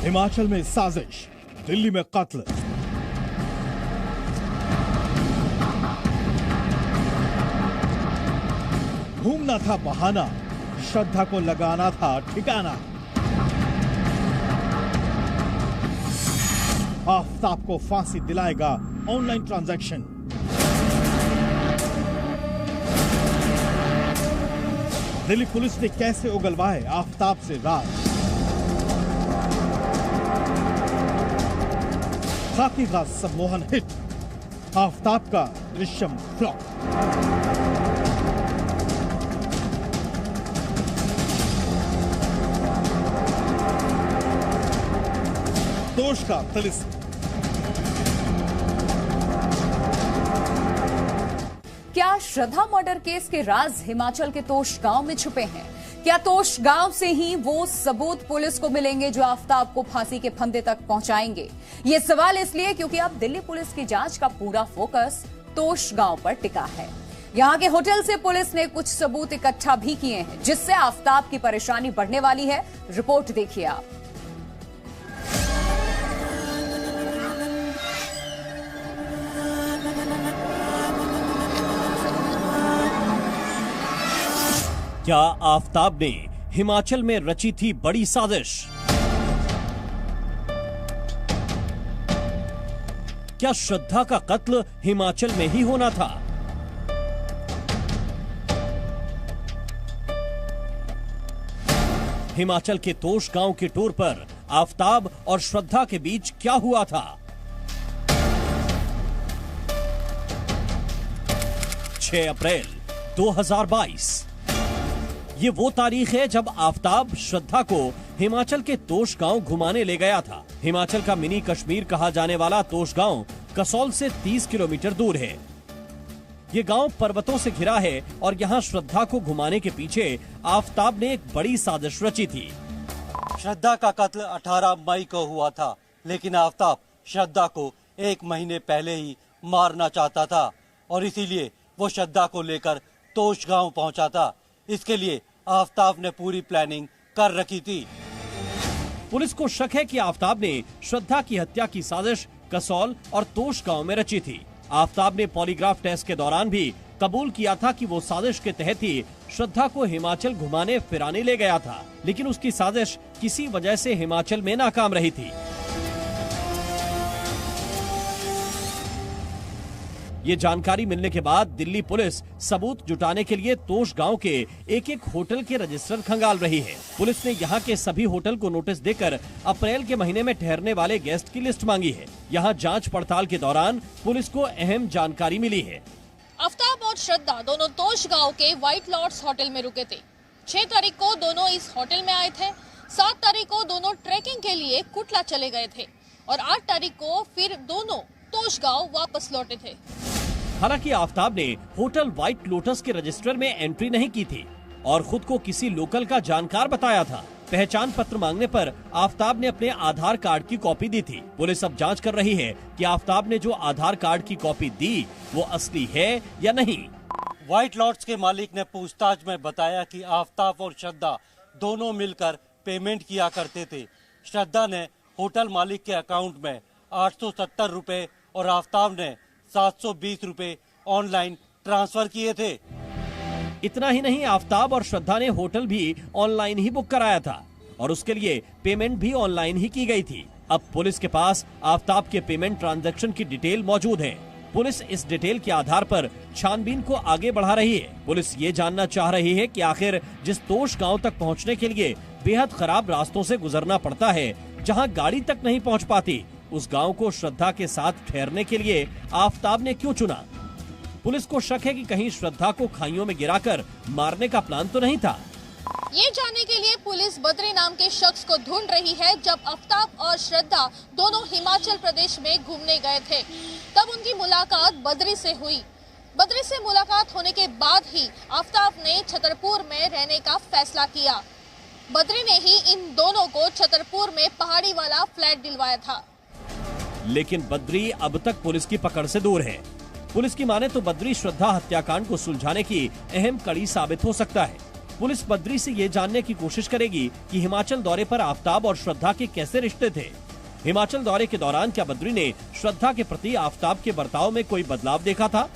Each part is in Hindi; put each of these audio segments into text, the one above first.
हिमाचल में साजिश, दिल्ली में कत्ल। घूमना था बहाना, श्रद्धा को लगाना था ठिकाना। आफ्ताब को फांसी दिलाएगा ऑनलाइन ट्रांजैक्शन। दिल्ली पुलिस ने कैसे उगलवाए आफ्ताब से राज। खाकी का सम्मोहन हिट, आफ्ताब का दृश्यम फ्लॉप। दोष का तिलिस्म। क्या श्रद्धा मर्डर केस के राज हिमाचल के तोश गांव में छुपे हैं? क्या तोश गांव से ही वो सबूत पुलिस को मिलेंगे जो आफ्ताब को फांसी के फंदे तक पहुंचाएंगे? ये सवाल इसलिए क्योंकि अब दिल्ली पुलिस की जांच का पूरा फोकस तोश गांव पर टिका है। यहां के होटल से पुलिस ने कुछ सबूत इकट्ठा भी किए हैं जिससे आफ्ताब की परेशानी बढ़ने वाली है। रिपोर्ट देखिए आप। क्या आफ्ताब ने हिमाचल में रची थी बड़ी साजिश? क्या श्रद्धा का कत्ल हिमाचल में ही होना था? हिमाचल के तोश गांव के टूर पर आफ्ताब और श्रद्धा के बीच क्या हुआ था? 6 अप्रैल 2022। ये वो तारीख है जब आफ्ताब श्रद्धा को हिमाचल के तोश गांव घुमाने ले गया था। हिमाचल का मिनी कश्मीर कहा जाने वाला तोश गांव कसौल से 30 किलोमीटर दूर है। ये गांव पर्वतों से घिरा है और यहाँ श्रद्धा को घुमाने के पीछे आफ्ताब ने एक बड़ी साजिश रची थी। श्रद्धा का कत्ल 18 मई को हुआ था, लेकिन आफ्ताब श्रद्धा को 1 महीने पहले ही मारना चाहता था और इसीलिए वो श्रद्धा को लेकर तोश गांव पहुंचा था। इसके लिए आफ्ताब ने पूरी प्लानिंग कर रखी थी। पुलिस को शक है कि आफ्ताब ने श्रद्धा की हत्या की साजिश कसौल और तोश गांव में रची थी। आफ्ताब ने पॉलीग्राफ टेस्ट के दौरान भी कबूल किया था कि वो साजिश के तहत ही श्रद्धा को हिमाचल घुमाने फिराने ले गया था, लेकिन उसकी साजिश किसी वजह से हिमाचल में नाकाम रही थी। ये जानकारी मिलने के बाद दिल्ली पुलिस सबूत जुटाने के लिए तोश गांव के एक होटल के रजिस्टर खंगाल रही है। पुलिस ने यहाँ के सभी होटल को नोटिस देकर अप्रैल के महीने में ठहरने वाले गेस्ट की लिस्ट मांगी है। यहाँ जांच पड़ताल के दौरान पुलिस को अहम जानकारी मिली है। आफ्ताब और श्रद्धा दोनों तोश गांव के व्हाइट लॉर्ड्स होटल में रुके थे। 6 तारीख को दोनों इस होटल में आए थे। 7 तारीख को दोनों ट्रैकिंग के लिए कुटला चले गए थे और 8 तारीख को फिर दोनों तोश गांव वापस लौटे थे। हालांकि आफ्ताब ने होटल व्हाइट लोटस के रजिस्टर में एंट्री नहीं की थी और खुद को किसी लोकल का जानकार बताया था। पहचान पत्र मांगने पर आफ्ताब ने अपने आधार कार्ड की कॉपी दी थी। पुलिस अब जांच कर रही है कि आफ्ताब ने जो आधार कार्ड की कॉपी दी वो असली है या नहीं। व्हाइट लॉर्ड्स के मालिक ने पूछताछ में बताया कि आफ्ताब और श्रद्धा दोनों मिलकर पेमेंट किया करते थे। श्रद्धा ने होटल मालिक के अकाउंट में 870 रुपए और आफ्ताब ने 720 रुपए ऑनलाइन ट्रांसफर किए थे। इतना ही नहीं, आफ्ताब और श्रद्धा ने होटल भी ऑनलाइन ही बुक कराया था और उसके लिए पेमेंट भी ऑनलाइन ही की गई थी। अब पुलिस के पास आफ्ताब के पेमेंट ट्रांजैक्शन की डिटेल मौजूद है। पुलिस इस डिटेल के आधार पर छानबीन को आगे बढ़ा रही है। पुलिस ये जानना चाह रही है कि आखिर जिस तोश गांव तक पहुंचने के लिए बेहद खराब रास्तों से गुजरना पड़ता है, जहां गाड़ी तक नहीं पहुंच पाती, उस गांव को श्रद्धा के साथ ठहरने के लिए आफ्ताब ने क्यों चुना? पुलिस को शक है कि कहीं श्रद्धा को खाइयों में गिराकर मारने का प्लान तो नहीं था। ये जानने के लिए पुलिस बद्री नाम के शख्स को ढूंढ रही है। जब आफ्ताब और श्रद्धा दोनों हिमाचल प्रदेश में घूमने गए थे, तब उनकी मुलाकात बद्री से हुई। बद्री से मुलाकात होने के बाद ही आफ्ताब ने छतरपुर में रहने का फैसला किया। बद्री ने ही इन दोनों को छतरपुर में पहाड़ी वाला फ्लैट दिलवाया था। लेकिन बद्री अब तक पुलिस की पकड़ से दूर है। पुलिस की माने तो बद्री श्रद्धा हत्याकांड को सुलझाने की अहम कड़ी साबित हो सकता है। पुलिस बद्री से ये जानने की कोशिश करेगी कि हिमाचल दौरे पर आफताब और श्रद्धा के कैसे रिश्ते थे। हिमाचल दौरे के दौरान क्या बद्री ने श्रद्धा के प्रति आफताब के बर्ताव में कोई बदलाव देखा था?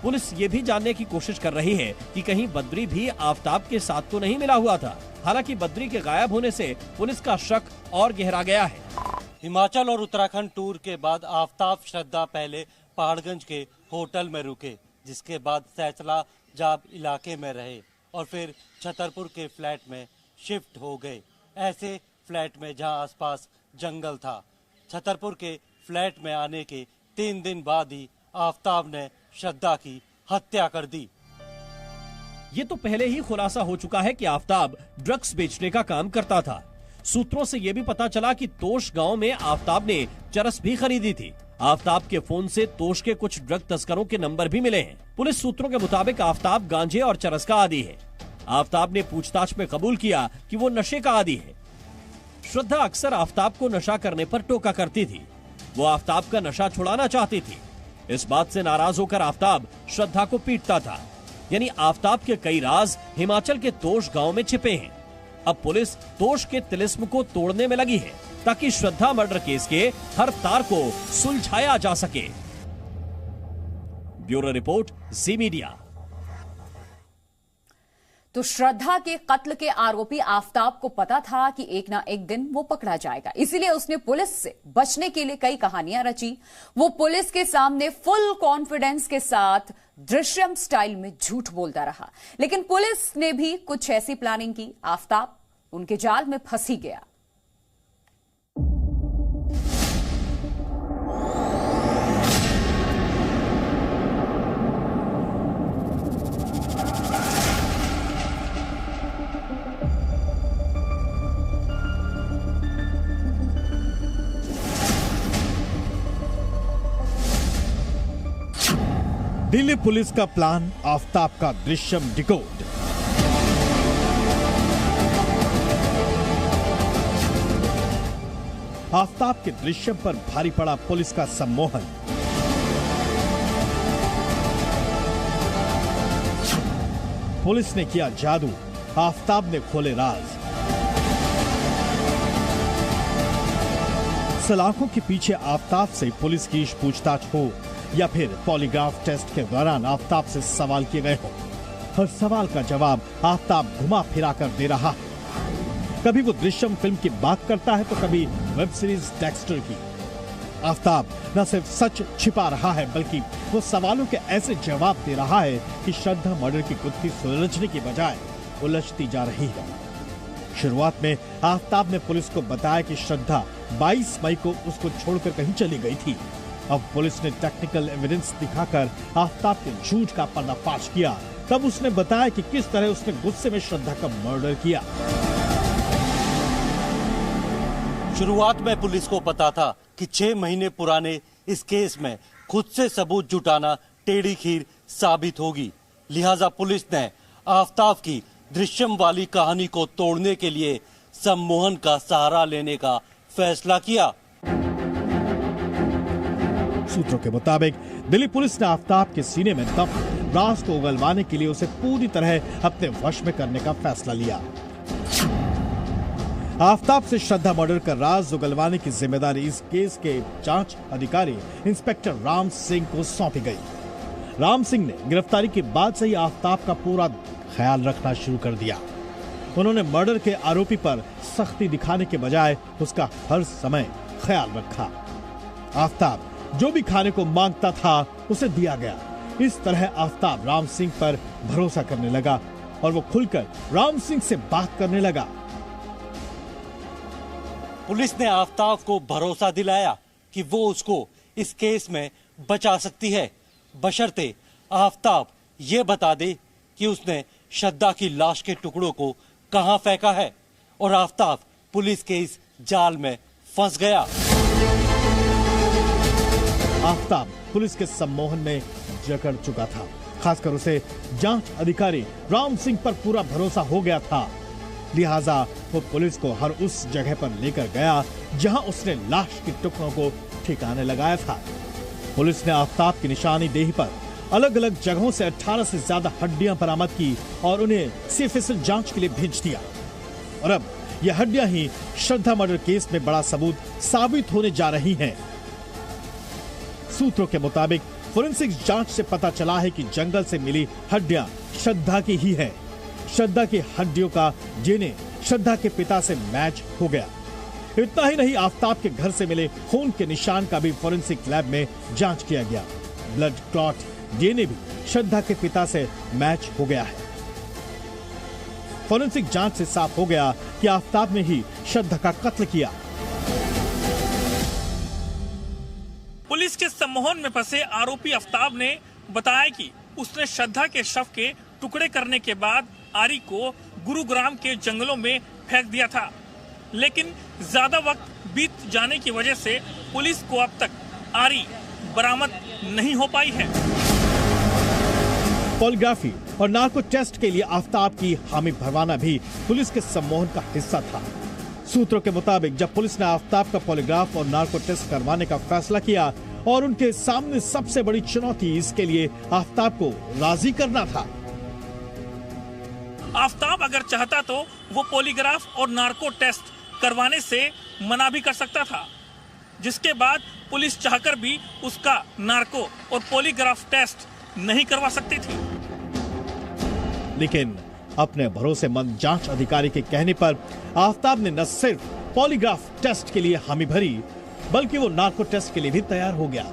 पुलिस ये भी जानने की कोशिश कर रही है कि कहीं बद्री भी आफताब के साथ तो नहीं मिला हुआ था। हालांकि बद्री के गायब होने से पुलिस का शक और गहरा गया है। हिमाचल और उत्तराखंड टूर के बाद आफताब श्रद्धा पहले पहाड़गंज के होटल में रुके, जिसके बाद सैचला जाब इलाके में रहे और फिर छतरपुर के फ्लैट में शिफ्ट हो गए। ऐसे फ्लैट में जहां आसपास जंगल था। छतरपुर के फ्लैट में आने के 3 दिन बाद ही आफताब ने श्रद्धा की हत्या कर दी। ये तो पहले ही खुलासा हो चुका है कि आफताब ड्रग्स बेचने का काम करता था। सूत्रों से यह भी पता चला कि तोश गांव में आफताब ने चरस भी खरीदी थी। आफताब के फोन से तोश के कुछ ड्रग तस्करों के नंबर भी मिले हैं। पुलिस सूत्रों के मुताबिक आफताब गांजे और चरस का आदी है। आफताब ने पूछताछ में कबूल किया कि वो नशे का आदी है। श्रद्धा अक्सर आफताब को नशा करने पर टोका करती थी। वो आफताब का नशा छुड़ाना चाहती थी। इस बात से नाराज होकर आफताब श्रद्धा को पीटता था। यानी आफताब के कई राज हिमाचल के तोश गांव में छिपे हैं। अब पुलिस तोश के तिलिस्म को तोड़ने में लगी है ताकि श्रद्धा मर्डर केस के हर तार को सुलझाया जा सके। ब्यूरो रिपोर्ट, जी मीडिया। तो श्रद्धा के कत्ल के आरोपी आफताब को पता था कि एक ना एक दिन वो पकड़ा जाएगा, इसीलिए उसने पुलिस से बचने के लिए कई कहानियां रची। वो पुलिस के सामने फुल कॉन्फिडेंस के साथ दृश्यम स्टाइल में झूठ बोलता रहा, लेकिन पुलिस ने भी कुछ ऐसी प्लानिंग की। आफताब उनके जाल में फंस ही गया। दिल्ली पुलिस का प्लान, आफताब का दृश्यम डिकोड। आफताब के दृश्यम पर भारी पड़ा पुलिस का सम्मोहन। पुलिस ने किया जादू, आफताब ने खोले राज। सलाखों के पीछे आफताब से पुलिस की पूछताछ हो या फिर पॉलीग्राफ टेस्ट के दौरान आफताब से सवाल किए गए हो, हर सवाल का जवाब आफताब घुमा फिरा कर दे रहा है। कभी वो दृश्यम फिल्म की बात करता है तो कभी वेब सीरीज डेक्स्टर की। आफताब न सिर्फ सच छिपा रहा है बल्कि वो सवालों के ऐसे जवाब दे रहा है कि श्रद्धा मर्डर की गुत्थी सुलझने की बजाय उलझती जा रही है। शुरुआत में आफताब ने पुलिस को बताया कि श्रद्धा 22 मई को उसको छोड़कर कहीं चली गई थी। अब पुलिस ने टेक्निकल एविडेंस दिखाकर आफताब के झूठ का पर्दाफाश किया। तब उसने बताया कि किस तरह उसने गुस्से में श्रद्धा का मर्डर किया। शुरुआत में पुलिस को पता था कि 6 महीने पुराने इस केस में खुद से सबूत जुटाना टेढ़ी खीर साबित होगी। लिहाजा पुलिस ने आफताब की दृश्यम वाली कहानी को तोड़ने के लिए सम्मोहन का सहारा लेने का फैसला किया। सूत्रों के मुताबिक दिल्ली पुलिस ने आफताब के सीने में दफ्न राज को उगलवाने के लिए उसे पूरी तरह अपने वश में करने का फैसला लिया। आफताब से श्रद्धा मर्डर का राज उगलवाने की जिम्मेदारी इस केस के जांच अधिकारी इंस्पेक्टर राम सिंह को सौंपी गई। राम सिंह ने गिरफ्तारी के बाद से ही आफताब का पूरा ख्याल रखना शुरू कर दिया। उन्होंने मर्डर के आरोपी पर सख्ती दिखाने के बजाय उसका हर समय ख्याल रखा। आफताब जो भी खाने को मांगता था उसे दिया गया। इस तरह आफताब राम सिंह पर भरोसा करने लगा और वो खुलकर राम सिंह से बात करने लगा। पुलिस ने आफताब को भरोसा दिलाया कि वो उसको इस केस में बचा सकती है, बशर्ते आफताब ये बता दे कि उसने श्रद्धा की लाश के टुकड़ों को कहां फेंका है। और आफताब पुलिस के इस जाल में फंस गया। आफताब पुलिस के सम्मोहन में जकड़ चुका था। खासकर उसे जांच अधिकारी राम सिंह पर पूरा भरोसा हो गया था। लिहाजा वो पुलिस को हर उस जगह पर लेकर गया जहां उसने लाश के टुकड़ों को ठिकाने लगाया था। पुलिस ने आफताब की निशानी देही पर अलग अलग जगहों से 18 से ज्यादा हड्डियां बरामद की और उन्हें सीफिसल जांच के लिए भेज दिया। और अब यह हड्डियां ही श्रद्धा मर्डर केस में बड़ा सबूत साबित होने जा रही हैं। सूत्रों के मुताबिक फोरेंसिक जांच से पता चला है कि जंगल से मिली हड्डियां श्रद्धा की ही है। श्रद्धा की हड्डियों का डीएनए श्रद्धा के पिता से मैच हो गया। इतना ही नहीं, आफ्ताब के घर से मिले खून के निशान का भी फोरेंसिक लैब में जांच किया गया। ब्लड क्लॉट डीएनए भी श्रद्धा के पिता से मैच हो गया है। फोरेंसिक जांच से साफ हो गया कि आफ्ताब ने ही श्रद्धा का कत्ल किया। पुलिस के सम्मोहन में फंसे आरोपी आफ्ताब ने बताया कि उसने श्रद्धा के शव के टुकड़े करने के बाद आरी को गुरुग्राम के जंगलों में फेंक दिया था, लेकिन ज्यादा वक्त बीत जाने की वजह से पुलिस को अब तक आरी बरामद नहीं हो पाई है। पॉलीग्राफी और नार्को टेस्ट के लिए आफ्ताब की हामी भरवाना भी पुलिस के सम्मोहन का हिस्सा था। सूत्रों के मुताबिक जब पुलिस ने आफ्ताब का पॉलीग्राफ और नार्को टेस्ट करवाने का फैसला किया और उनके सामने सबसे बड़ी चुनौती इसके लिए आफ्ताब को राजी करना था। आफ्ताब अगर चाहता तो वो पॉलीग्राफ और नार्को टेस्ट करवाने से मना भी कर सकता था, जिसके बाद पुलिस चाहकर भी उसका नार्को और पॉलीग्राफ टेस्ट नहीं करवा सकती थी। लेकिन अपने भरोसेमंद जांच अधिकारी के कहने पर आफ्ताब ने न सिर्फ पॉलीग्राफ टेस्ट के लिए हामी भरी, बल्कि वो नार्को टेस्ट के लिए भी तैयार हो गया।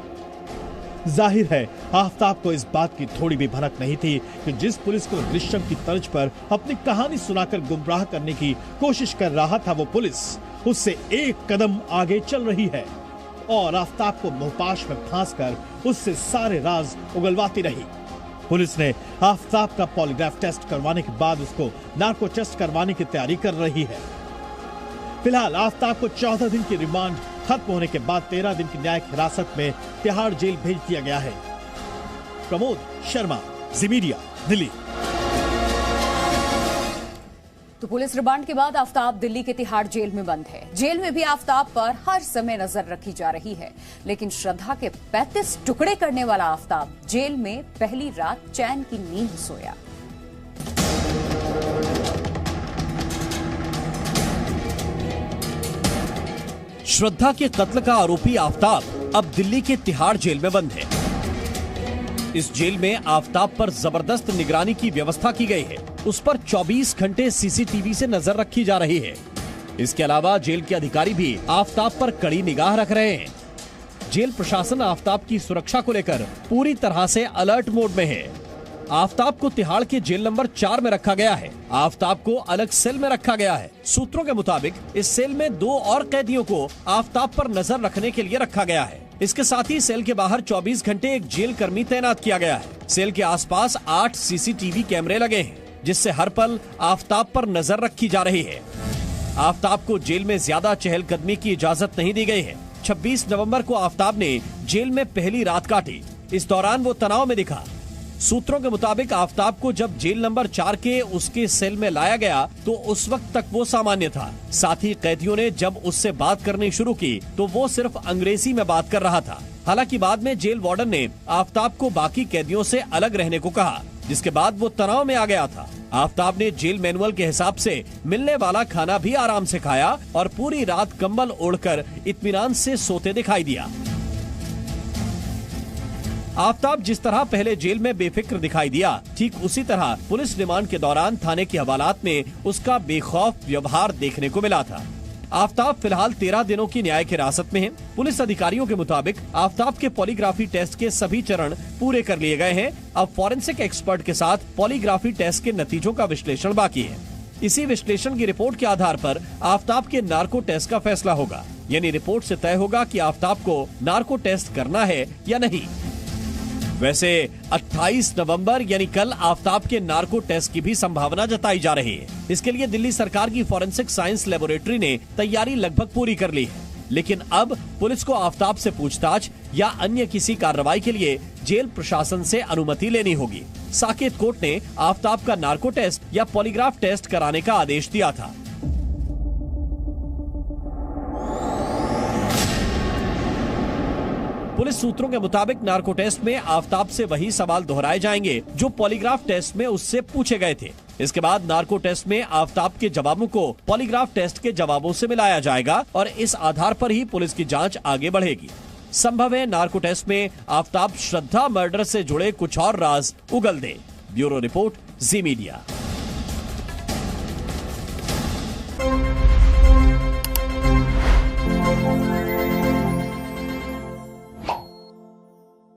जाहिर है आफ्ताब को इस बात की थोड़ी भी भनक नहीं थी कि जिस पुलिस को दृश्यम की तर्ज पर अपनी कहानी सुनाकर गुमराह करने की कोशिश कर रहा था, वो पुलिस उससे एक कदम आगे चल रही है और आफ्ताब को मोहपाश में फांसकर उससे सारे राज उगलवाती रही। पुलिस ने आफ्ताब का पॉलीग्राफ टेस्ट करवाने के बाद उसको नार्को टेस्ट करवाने की तैयारी कर रही है। फिलहाल आफ्ताब को 14 दिन की रिमांड खत्म होने के बाद 13 दिन की न्यायिक हिरासत में तिहाड़ जेल भेज दिया गया है। प्रमोद शर्मा, जी मीडिया, दिल्ली। तो पुलिस रिमांड के बाद आफ्ताब दिल्ली के तिहाड़ जेल में बंद है। जेल में भी आफ्ताब पर हर समय नजर रखी जा रही है, लेकिन श्रद्धा के 35 टुकड़े करने वाला आफ्ताब जेल में पहली रात चैन की नींद सोया। श्रद्धा के कत्ल का आरोपी आफ्ताब अब दिल्ली के तिहाड़ जेल में बंद है। इस जेल में आफ्ताब पर जबरदस्त निगरानी की व्यवस्था की गई है। उस पर 24 घंटे सीसीटीवी से नजर रखी जा रही है। इसके अलावा जेल के अधिकारी भी आफ्ताब पर कड़ी निगाह रख रहे हैं। जेल प्रशासन आफ्ताब की सुरक्षा को लेकर पूरी तरह से अलर्ट मोड में है। आफ्ताब को तिहाड़ के जेल नंबर 4 में रखा गया है। आफ्ताब को अलग सेल में रखा गया है। सूत्रों के मुताबिक इस सेल में 2 और कैदियों को आफ्ताब पर नजर रखने के लिए रखा गया है। इसके साथ ही सेल के बाहर 24 घंटे एक जेल कर्मी तैनात किया गया है। सेल के आसपास 8 सीसीटीवी कैमरे लगे हैं, जिससे हर पल आफ्ताब पर नजर रखी जा रही है। आफ्ताब को जेल में ज्यादा चहलकदमी की इजाजत नहीं दी गई है। 26 नवंबर को आफ्ताब ने जेल में पहली रात काटी। इस दौरान वो तनाव में दिखा। सूत्रों के मुताबिक आफ्ताब को जब जेल नंबर 4 के उसके सेल में लाया गया तो उस वक्त तक वो सामान्य था। साथ ही कैदियों ने जब उससे बात करनी शुरू की तो वो सिर्फ अंग्रेजी में बात कर रहा था। हालांकि बाद में जेल वार्डन ने आफ्ताब को बाकी कैदियों से अलग रहने को कहा, जिसके बाद वो तनाव में आ गया था। आफ्ताब ने जेल मैनुअल के हिसाब से मिलने वाला खाना भी आराम से खाया और पूरी रात कंबल ओढ़कर इत्मीनान से सोते दिखाई दिया। आफ्ताब जिस तरह पहले जेल में बेफिक्र दिखाई दिया, ठीक उसी तरह पुलिस रिमांड के दौरान थाने की हवालात में उसका बेखौफ व्यवहार देखने को मिला था। आफ्ताब फिलहाल 13 दिनों की न्यायिक हिरासत में है। पुलिस अधिकारियों के मुताबिक आफ्ताब के पॉलीग्राफी टेस्ट के सभी चरण पूरे कर लिए गए हैं। अब फॉरेंसिक एक्सपर्ट के साथ पॉलीग्राफी टेस्ट के नतीजों का विश्लेषण बाकी है। इसी विश्लेषण की रिपोर्ट के आधार पर आफ्ताब के नार्को टेस्ट का फैसला होगा। यानी रिपोर्ट से तय होगा कि आफ्ताब को नार्को टेस्ट करना है या नहीं। वैसे 28 नवंबर यानी कल आफ्ताब के नार्को टेस्ट की भी संभावना जताई जा रही है। इसके लिए दिल्ली सरकार की फॉरेंसिक साइंस लेबोरेटरी ने तैयारी लगभग पूरी कर ली है। लेकिन अब पुलिस को आफ्ताब से पूछताछ या अन्य किसी कार्रवाई के लिए जेल प्रशासन से अनुमति लेनी होगी। साकेत कोर्ट ने आफ्ताब का नार्को टेस्ट या पॉलीग्राफ टेस्ट कराने का आदेश दिया था। पुलिस सूत्रों के मुताबिक नार्को टेस्ट में आफताब से वही सवाल दोहराए जाएंगे जो पॉलीग्राफ टेस्ट में उससे पूछे गए थे। इसके बाद नार्को टेस्ट में आफताब के जवाबों को पॉलीग्राफ टेस्ट के जवाबों से मिलाया जाएगा और इस आधार पर ही पुलिस की जांच आगे बढ़ेगी। संभव है नार्को टेस्ट में आफताब श्रद्धा मर्डर से जुड़े कुछ और राज उगल दे। ब्यूरो रिपोर्ट, जी मीडिया।